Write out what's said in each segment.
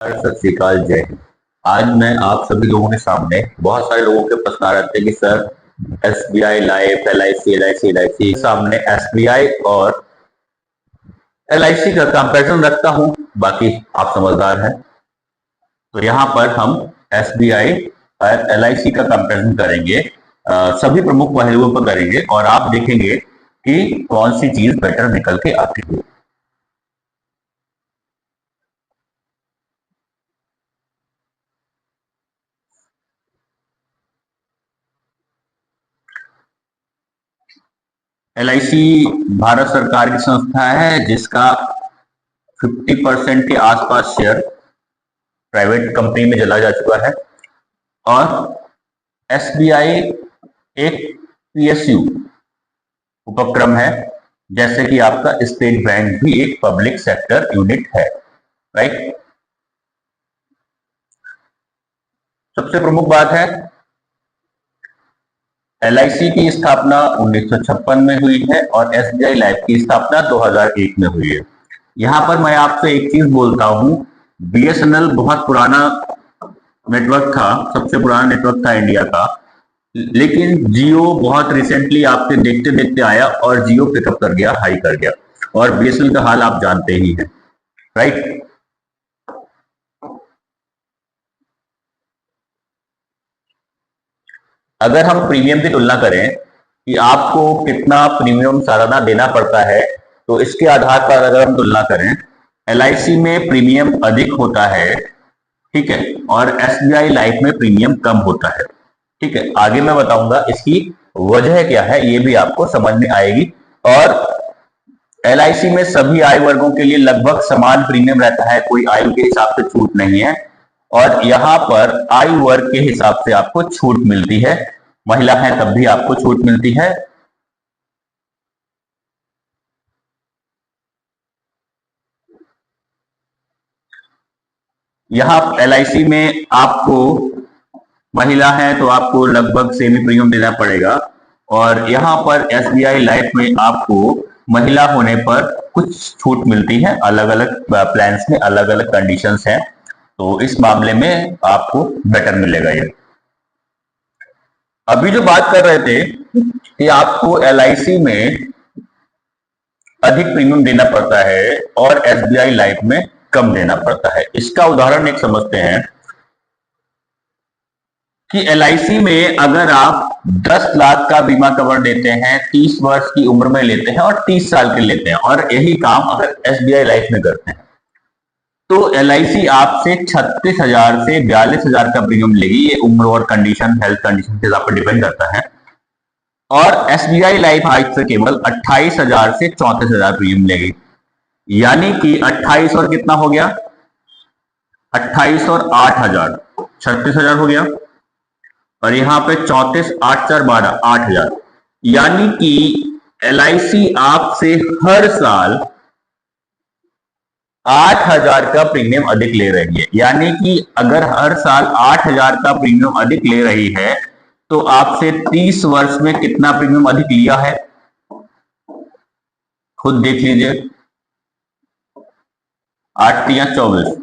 सत श्री अकाल, जय हिंद। आज मैं आप सभी लोगों के सामने बहुत सारे लोगों के प्रश्न आ रहे थे कि sir SBI life, L I C सामने एसबीआई और एलआईसी का कंपैरिजन रखता हूं। बाकी आप समझदार हैं, तो यहाँ पर हम एसबीआई और एलआईसी का कंपैरिजन करेंगे। सभी प्रमुख पहलुओं पर करेंगे और आप देखेंगे कि कौन सी चीज बेटर निकल के आती है। एलआईसी भारत सरकार की संस्था है जिसका 50% के आसपास शेयर प्राइवेट कंपनी में चला जा चुका है। और एसबीआई एक पीएसयू उपक्रम है, जैसे कि आपका स्टेट बैंक भी एक पब्लिक सेक्टर यूनिट है, राइट। सबसे प्रमुख बात है, एलआईसी की स्थापना 1956 में हुई है और एसबीआई लाइफ की स्थापना 2001 में हुई है। यहां पर मैं आपसे एक चीज बोलता हूं, बीएसएनएल बहुत पुराना नेटवर्क था, सबसे पुराना नेटवर्क था इंडिया का, लेकिन जियो बहुत रिसेंटली आपके देखते देखते आया और जियो पिकअप कर गया, हाई कर गया। और बीएसएनएल का हाल आप जानते ही हैं, राइट। अगर हम प्रीमियम की तुलना करें कि आपको कितना प्रीमियम सालाना देना पड़ता है, तो इसके आधार पर अगर हम तुलना करें, एलआईसी में प्रीमियम अधिक होता है, ठीक है, और एसबीआई लाइफ में प्रीमियम कम होता है, ठीक है। आगे मैं बताऊंगा इसकी वजह क्या है, ये भी आपको समझ में आएगी। और एलआईसी में सभी आयु वर्गों के लिए लगभग समान प्रीमियम रहता है, कोई आयु के हिसाब से छूट नहीं है। और यहाँ पर आयु वर्ग के हिसाब से आपको छूट मिलती है, महिला है तब भी आपको छूट मिलती है। यहाँ एलआईसी में आपको महिला है तो आपको लगभग सेमी प्रीमियम देना पड़ेगा, और यहाँ पर एसबीआई लाइफ में आपको महिला होने पर कुछ छूट मिलती है, अलग अलग प्लान्स में अलग अलग कंडीशंस हैं, तो इस मामले में आपको बेटर मिलेगा ये। अभी जो बात कर रहे थे कि आपको एलआईसी में अधिक प्रीमियम देना पड़ता है और एसबीआई लाइफ में कम देना पड़ता है, इसका उदाहरण एक समझते हैं कि एलआईसी में अगर आप 10 लाख का बीमा कवर देते हैं, 30 वर्ष की उम्र में लेते हैं और 30 साल के लेते हैं, और यही काम अगर एसबीआई लाइफ में करते हैं, तो एलआईसी आपसे 36,000 से 42,000 का प्रीमियम लेगी। ये उम्र और कंडीशन, हेल्थ कंडीशन के हिसाब पर डिपेंड करता है। और एसबीआई लाइफ आज से केवल 28,000 से 34,000 प्रीमियम लेगी, यानी कि 28 और कितना हो गया, 28 और 8,000, 36,000 हो गया। और यहां पे 34, 8 4 12, 8,000, यानी कि एलआईसी आपसे हर साल 8,000 का प्रीमियम अधिक ले रही है। यानी कि अगर हर साल 8,000 का प्रीमियम अधिक ले रही है, तो आपसे 30 वर्ष में कितना प्रीमियम अधिक लिया है, खुद देख लीजिए। 8 या 24,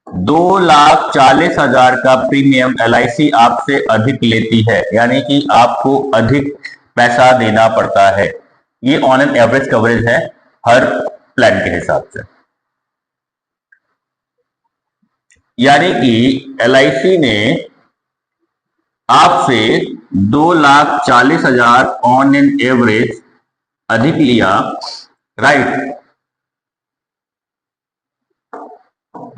2,40,000 का प्रीमियम एलआईसी आपसे अधिक लेती है, यानी कि आपको अधिक पैसा देना पड़ता है। ये ऑन एन एवरेज कवरेज है हर प्लान के हिसाब से, यानी कि एलआईसी ने आपसे 2,40,000 ऑन एन एवरेज अधिक लिया, राइट।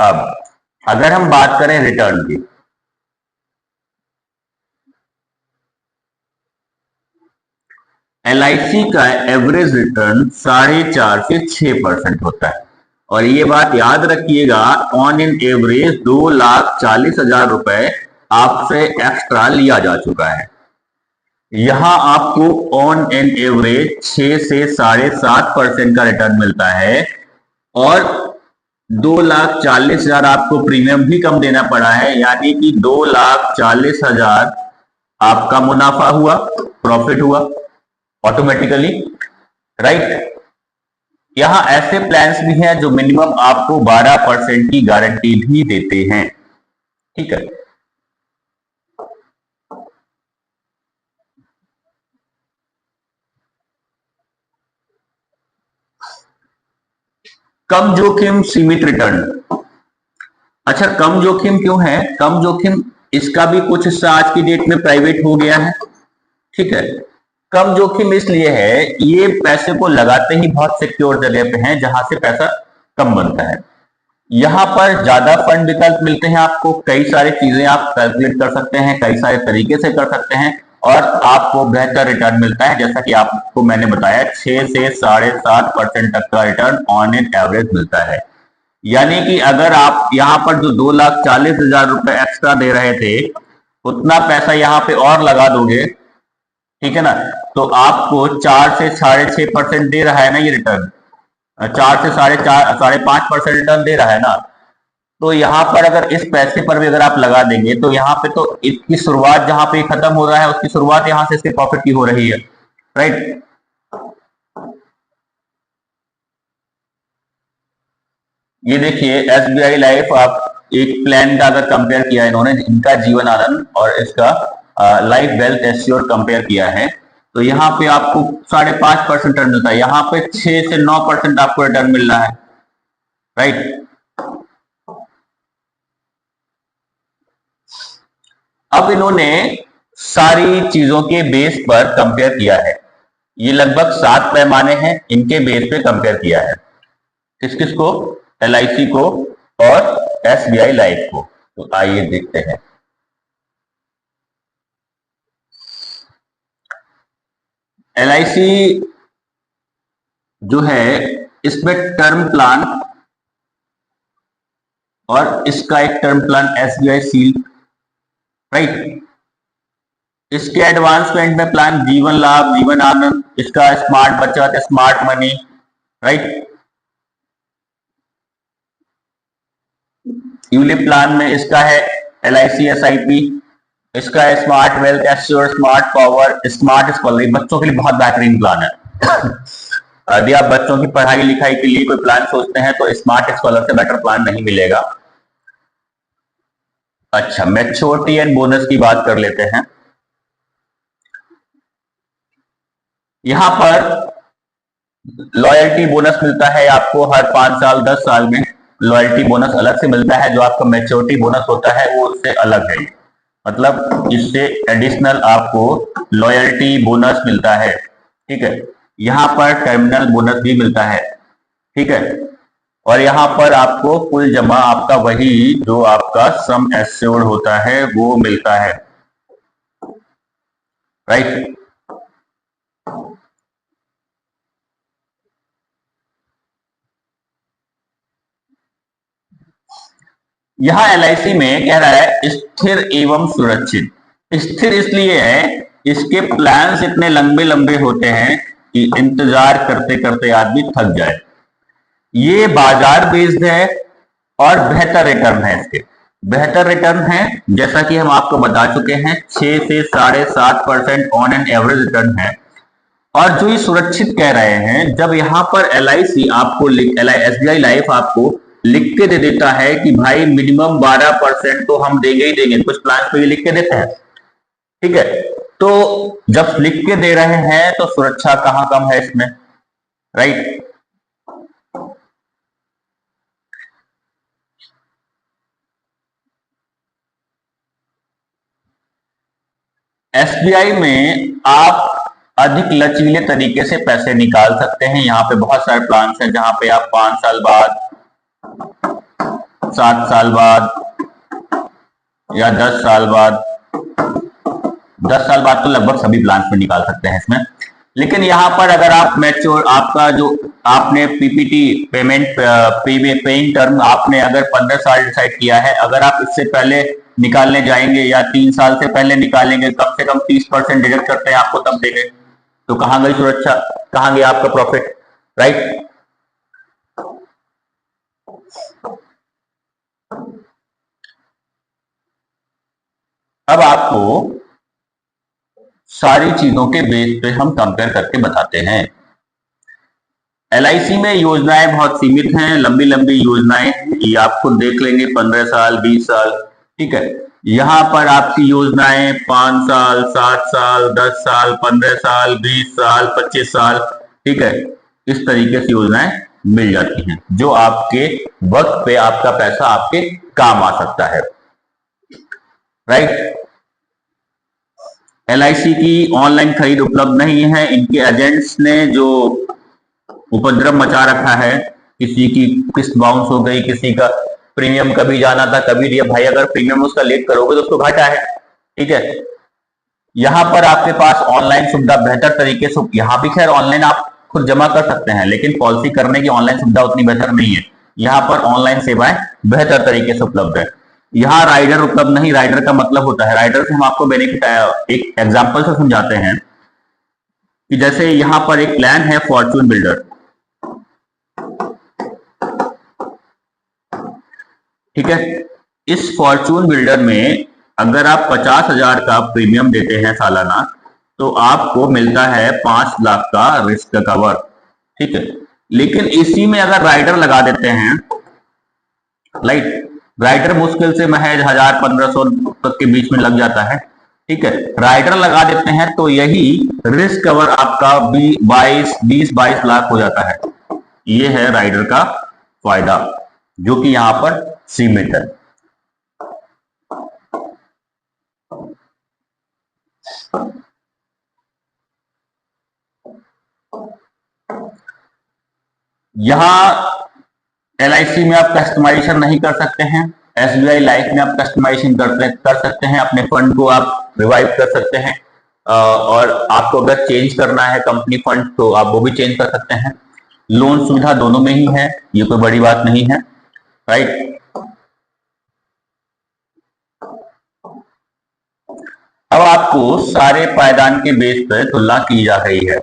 अब अगर हम बात करें रिटर्न की, एलआईसी का एवरेज रिटर्न 4.5 से 6% होता है। और ये बात याद रखिएगा, ऑन इन एवरेज 2,40,000 रुपए आपसे एक्स्ट्रा लिया जा चुका है। यहां आपको ऑन एन एवरेज 6 से 7.5% का रिटर्न मिलता है, और 2,40,000 आपको प्रीमियम भी कम देना पड़ा है, यानी कि 2,40,000 आपका मुनाफा हुआ, प्रॉफिट हुआ ऑटोमेटिकली, राइट। यहाँ ऐसे प्लान्स भी हैं जो मिनिमम आपको 12% की गारंटी भी देते हैं। ठीक है, कम जोखिम सीमित रिटर्न। अच्छा, कम जोखिम क्यों है? कम जोखिम, इसका भी कुछ हिस्सा आज की डेट में प्राइवेट हो गया है। ठीक है, कम जोखिम इसलिए है, ये पैसे को लगाते ही बहुत सिक्योर जगह पे हैं जहां से पैसा कम बनता है। यहाँ पर ज्यादा फंड विकल्प मिलते हैं आपको, कई सारी चीजें आप कैलकुलेट कर सकते हैं, कई सारे तरीके से कर सकते हैं, और आपको बेहतर रिटर्न मिलता है। जैसा कि आपको मैंने बताया, 6 से 7.5% तक का रिटर्न ऑन एन एवरेज मिलता है। यानी कि अगर आप यहाँ पर जो 2,40,000 रुपए एक्स्ट्रा दे रहे थे, उतना पैसा यहाँ पे और लगा दोगे, ठीक है ना, तो आपको 4 से 6.5% दे रहा है ना ये रिटर्न, 4 से 4.5% रिटर्न दे रहा है ना। तो यहाँ पर अगर इस पैसे पर भी अगर आप लगा देंगे, तो यहाँ पे तो इसकी शुरुआत जहां पे खत्म हो रहा है, उसकी शुरुआत यहाँ से इसके प्रॉफिट की हो रही है, राइट। ये देखिए, एसबीआई लाइफ, आप एक प्लान का अगर कंपेयर किया इन्होंने, इनका जीवन आनंद और इसका लाइफ वेल्थ एश्योर कंपेयर किया है, तो यहाँ पे आपको 5.5% रिटर्न मिलता है, यहाँ पे 6 से 9% आपको रिटर्न मिल रहा है, राइट। अब इन्होंने सारी चीजों के बेस पर कंपेयर किया है, ये लगभग 7 पैमाने हैं, इनके बेस पे कंपेयर किया है। किस किस को? एलआईसी को और एसबीआई लाइफ को। तो आइए देखते हैं। एलआईसी जो है, इसमें टर्म प्लान और इसका एक term plan SBI seal, right. इसके एडवांसमेंट में प्लान जीवन लाभ, जीवन आनंद, इसका स्मार्ट बचत, smart money, right. ULIP plan में इसका है एलआईसी एसआईपी, इसका है smart wealth assure, smart power, smart scholar. बच्चों के लिए बहुत बेहतरीन प्लान है। यदि आप बच्चों की पढ़ाई लिखाई के लिए कोई प्लान सोचते हैं, तो स्मार्ट स्कॉलर से बेटर प्लान नहीं मिलेगा। अच्छा, मैच्योरिटी एंड बोनस की बात कर लेते हैं। यहां पर लॉयल्टी बोनस मिलता है आपको हर 5 साल 10 साल में। लॉयल्टी बोनस अलग से मिलता है, जो आपका मैच्योरिटी बोनस होता है वो उससे अलग है। मतलब इससे एडिशनल आपको लॉयल्टी बोनस मिलता है, ठीक है। यहाँ पर टर्मिनल बोनस भी मिलता है, ठीक है। और यहाँ पर आपको कुल जमा आपका वही जो आपका सम एश्योर्ड होता है वो मिलता है, राइट। यहाँ एलआईसी में कह रहा है स्थिर एवं सुरक्षित। स्थिर इसलिए है, इसके प्लान्स इतने लंबे लंबे होते हैं कि इंतजार करते करते आदमी थक जाए। ये बाजार बेस्ड है और बेहतर रिटर्न है इसके। बेहतर रिटर्न है, जैसा कि हम आपको बता चुके हैं, 6 से 7.5% ऑन एन एवरेज रिटर्न है। और जो ये सुरक्षित कह रहे हैं, जब यहाँ पर एलआईसी आपको एसबीआई लाइफ आपको लिख के दे देता है कि भाई मिनिमम 12% तो हम देंगे ही देंगे, कुछ प्लान पे ये लिख के देते हैं, ठीक है। तो जब लिख के दे रहे हैं तो सुरक्षा कहां कम है इसमें, राइट। एसबीआई में आप अधिक लचीले तरीके से पैसे निकाल सकते हैं। यहाँ पे बहुत सारे प्लान हैं जहां पे आप 5 साल बाद, 7 साल बाद या 10 साल बाद, 10 साल बाद तो लगभग सभी प्लान में निकाल सकते हैं इसमें। लेकिन यहाँ पर अगर आप मैच्योर, आपका जो आपने पीपीटी पेमेंट पेइंग टर्म आपने अगर 15 साल डिसाइड किया है, अगर आप इससे पहले निकालने जाएंगे या 3 साल से पहले निकालेंगे, कम से कम 30% डिडक्ट करते हैं आपको तब देंगे, तो कहां गई सुरक्षा, कहां गया आपका प्रॉफिट, राइट। अब आपको सारी चीजों के बेस पे हम कंपेयर करके बताते हैं। LIC में योजनाएं बहुत सीमित हैं, लंबी लंबी योजनाएं, ये आप खुद देख लेंगे, 15 साल 20 साल, ठीक है। यहाँ पर आपकी योजनाएं 5 साल 7 साल 10 साल 15 साल 20 साल 25 साल, ठीक है, इस तरीके से योजनाएं मिल जाती हैं जो आपके वक्त पे आपका पैसा आपके काम आ सकता है, राइट। LIC की ऑनलाइन खरीद उपलब्ध नहीं है। इनके एजेंट्स ने जो उपद्रव मचा रखा है, किसी की किस्त बाउंस हो गई, किसी का प्रीमियम कभी जाना था कभी दिया, भाई अगर प्रीमियम उसका लेट करोगे तो उसको घाटा है, ठीक है। यहाँ पर आपके पास ऑनलाइन सुविधा बेहतर तरीके से, यहाँ भी खैर ऑनलाइन आप खुद जमा कर सकते हैं, लेकिन पॉलिसी करने की ऑनलाइन सुविधा उतनी बेहतर नहीं है। यहाँ पर ऑनलाइन सेवाएं बेहतर तरीके से उपलब्ध है। यहाँ राइडर उपलब्ध नहीं। राइडर का मतलब होता है, राइडर से हम आपको बेनिफिट एक एग्जाम्पल से समझाते हैं कि जैसे यहाँ पर एक प्लान है फॉर्चून बिल्डर, ठीक है। इस फॉर्चून बिल्डर में अगर आप 50,000 का प्रीमियम देते हैं सालाना, तो आपको मिलता है 5 लाख का रिस्क कवर, ठीक है। लेकिन इसी में अगर राइडर लगा देते हैं, राइडर मुश्किल से महज 1000-1500 तक के बीच में लग जाता है, ठीक है। राइडर लगा देते हैं तो यही रिस्क कवर आपका 20-22 लाख हो जाता है। ये है राइडर का फायदा जो कि यहां पर सीमित है। यहां LIC में आप कस्टमाइजेशन नहीं कर सकते हैं। SBI लाइफ में आप कस्टमाइजेशन कर सकते हैं, अपने फंड को आप रिवाइव कर सकते हैं, और आपको अगर चेंज करना है कंपनी फंड तो आप वो भी चेंज कर सकते हैं। लोन सुविधा दोनों में ही है, ये कोई बड़ी बात नहीं है, राइट। अब आपको सारे पायदान के बेस पर तुलना की जा रही है,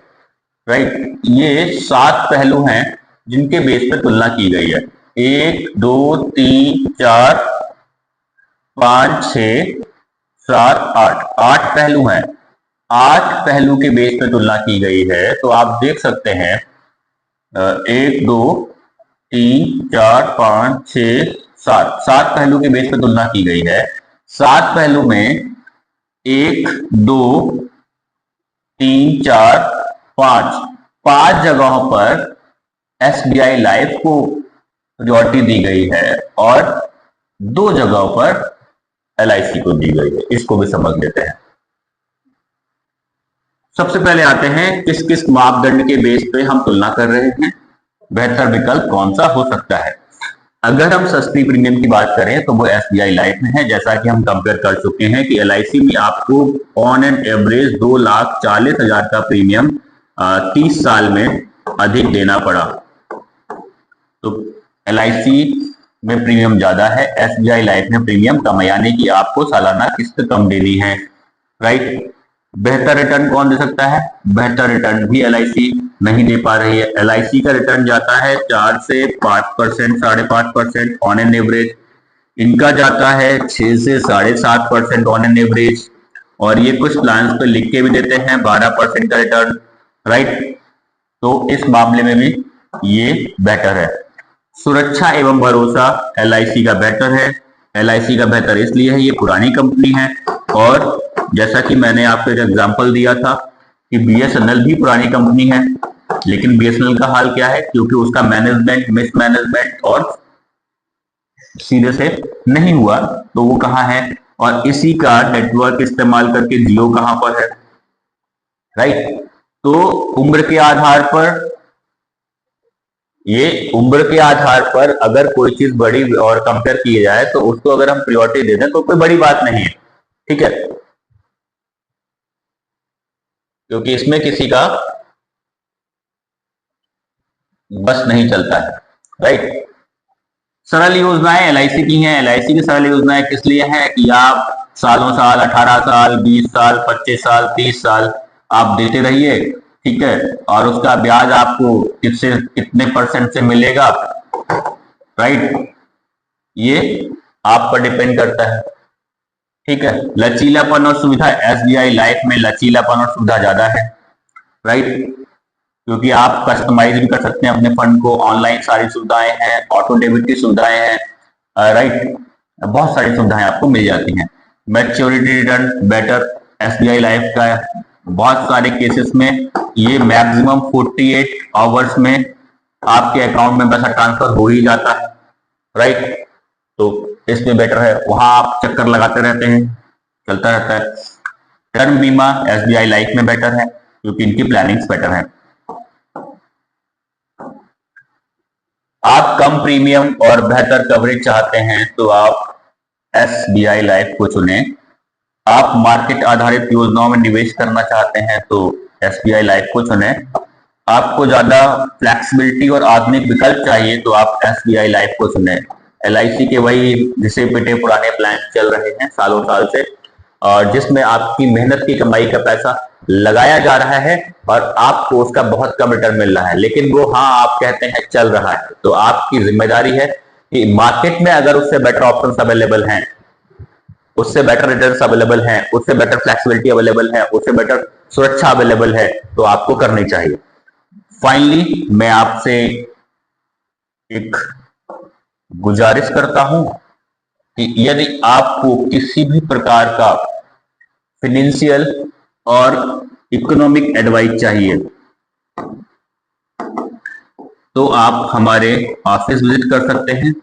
राइट। ये 7 पहलू हैं जिनके बेस पर तुलना की गई है। 1 2 3 4 5 6 7 8 पहलू हैं। 8 पहलू के बेस पर तुलना की गई है। तो आप देख सकते हैं 1 2 3 4 5 6 7 पहलू के बेस पर तुलना की गई है। 7 पहलू में 1 2 3 4 5 जगहों पर SBI लाइफ को प्रियोरिटी दी गई है और 2 जगहों पर LIC को दी गई है। इसको भी समझ लेते हैं। सबसे पहले आते हैं किस किस मापदंड के बेस पे हम तुलना कर रहे हैं, बेहतर विकल्प कौन सा हो सकता है। अगर हम सस्ती प्रीमियम की बात करें तो वो SBI लाइफ में है, जैसा कि हम कंपेयर कर चुके हैं कि LIC में आपको ऑन एन एवरेज 2,40,000 का प्रीमियम 30 साल में अधिक देना पड़ा। तो LIC में प्रीमियम ज्यादा है, SBI लाइफ में प्रीमियम कम है, यानी कि आपको सालाना किस्त कम देनी है, राइट। बेहतर रिटर्न कौन दे सकता है? बेहतर रिटर्न भी LIC नहीं दे पा रही है। LIC का रिटर्न जाता है 4 से 5%, 5.5% ऑन एन एवरेज। इनका जाता है 6 से 7.5% ऑन एन एवरेज, और ये कुछ प्लान्स पे लिख के भी देते हैं 12% का रिटर्न, राइट। तो इस मामले में भी ये बेटर है। सुरक्षा एवं भरोसा LIC का बेटर है। LIC का बेहतर इसलिए है, ये पुरानी कंपनी है, और जैसा कि मैंने आपको एक एग्जांपल दिया था कि BSNL भी पुरानी कंपनी है, लेकिन BSNL का हाल क्या है, क्योंकि उसका मैनेजमेंट मिसमैनेजमेंट और सीधे से नहीं हुआ, तो वो कहाँ है, और इसी का नेटवर्क इस्तेमाल करके जियो कहाँ पर है, राइट। तो उम्र के आधार पर, ये उम्र के आधार पर अगर कोई चीज बड़ी और कंपेयर की जाए तो उसको अगर हम प्रायोरिटी दे दें तो कोई बड़ी बात नहीं है, ठीक है, क्योंकि इसमें किसी का बस नहीं चलता है, राइट। सरल योजनाएं LIC की हैं। LIC की सरल योजनाएं किस लिए हैं कि आप सालों साल 18 साल 20 साल 25 साल 30 साल आप देते रहिए, ठीक है, और उसका ब्याज आपको कितने % से मिलेगा, राइट, ये आप पर डिपेंड करता है, ठीक है। लचीलापन और सुविधा, SBI लाइफ में लचीलापन और सुविधा ज्यादा है, राइट। क्योंकि आप कस्टमाइज भी कर सकते हैं अपने फंड को, ऑनलाइन सारी सुविधाएं हैं, ऑटो डेबिट की सुविधाएं हैं, राइट, बहुत सारी सुविधाएं आपको मिल जाती हैं। Maturity return better SBI life का है। बहुत सारे केसेस में ये मैक्सिमम 48 आवर्स में आपके अकाउंट में पैसा ट्रांसफर हो ही जाता है, राइट। तो इसमें बेटर है, वहां आप चक्कर लगाते रहते हैं, चलता रहता है। टर्म बीमा एसबीआई लाइफ में बेटर है क्योंकि इनकी प्लानिंग्स बेटर है। आप कम प्रीमियम और बेहतर कवरेज चाहते हैं तो आप एसबीआई लाइफ को चुनें। आप मार्केट आधारित योजनाओं में निवेश करना चाहते हैं तो एसबीआई लाइफ को चुनें। आपको ज्यादा फ्लेक्सिबिलिटी और आधुनिक विकल्प चाहिए तो आप एसबीआई लाइफ को चुनें। एलआईसी के वही घिसे पिटे पुराने प्लान चल रहे हैं सालों साल से, और जिसमें आपकी मेहनत की कमाई का पैसा लगाया जा रहा है और आपको उसका बहुत कम रिटर्न मिल रहा है, लेकिन वो, हाँ, आप कहते हैं चल रहा है, तो आपकी जिम्मेदारी है कि मार्केट में अगर उससे बेटर ऑप्शंस अवेलेबल हैं, उससे बेटर रिटर्न्स अवेलेबल हैं, उससे बेटर फ्लेक्सिबिलिटी अवेलेबल है, उससे बेटर सुरक्षा अवेलेबल है, तो आपको करनी चाहिए। फाइनली मैं आपसे एक गुजारिश करता हूं कि यदि आपको किसी भी प्रकार का फाइनेंशियल और इकोनॉमिक एडवाइस चाहिए तो आप हमारे ऑफिस विजिट कर सकते हैं,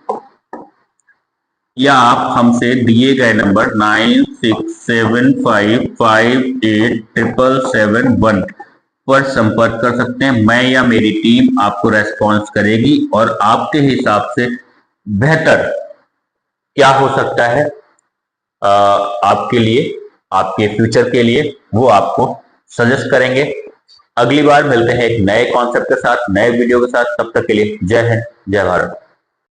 या आप हमसे दिए गए नंबर 9675587771 पर संपर्क कर सकते हैं। मैं या मेरी टीम आपको रेस्पॉन्स करेगी और आपके हिसाब से बेहतर क्या हो सकता है आपके लिए, आपके फ्यूचर के लिए, वो आपको सजेस्ट करेंगे। अगली बार मिलते हैं एक नए कॉन्सेप्ट के साथ, नए वीडियो के साथ। तब तक के लिए जय हिंद, जय भारत।